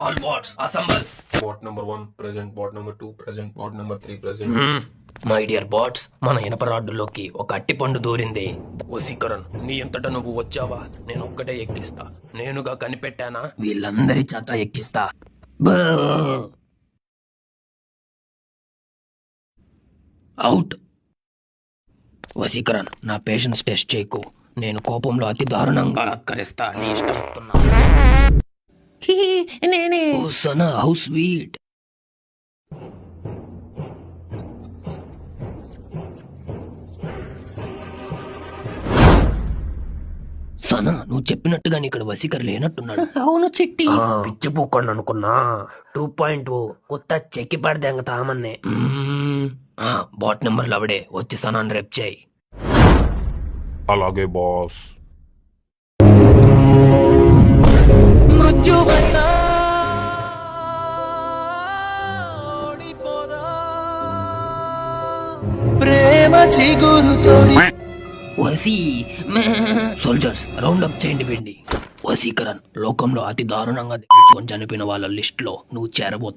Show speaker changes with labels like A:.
A: All bots assemble.
B: Bot number 1 present, bot number 2 present, bot number 3 present.
A: My dear bots, మన ఇనప రాడ్డులోకి ఒక అట్టిపండు దూరింది. వసీకరణ్, నీ అంతటా నువ్వు వచ్చావా? నేను ఒక్కటే ఎక్కిస్తా. నేనుగా కనిపెట్టానా? వీళ్ళందరి చేత ఎక్కిస్తా. అవుట్. వసీకరణ్, నా పేషెన్స్ టెస్ట్ చేయకు. నేను కోపంలో అతి దారుణంగా అక్కరిస్తా. నీ ఇష్టం చెప్తున్నా.
C: నేనే.
A: ఓ సనా, హౌ స్వీట్. సనా, నువ్వు చెప్పినట్టుగాని ఇక్కడ వసీకర్ లేనట్టున్నాడు.
C: అవును చిట్టి.
A: పిచ్చిపోకండి అనుకున్నా. 2.0 కొత్త చెక్కి పడితే ఇంక తామన్నే. బాట్ నెంబర్లు అవడే వచ్చి సనాన్ని రేప్ చేయి.
B: అలాగే బాస్.
D: ప్రేమ చిగురుతో
A: వసీ సోల్జర్స్ రౌండ్ అప్ చేయండి పిండి. వసీకరణ్, లోకంలో అతి దారుణంగా చనిపోయిన వాళ్ళ లిస్ట్ లో నువ్వు చేరబోతున్నావు.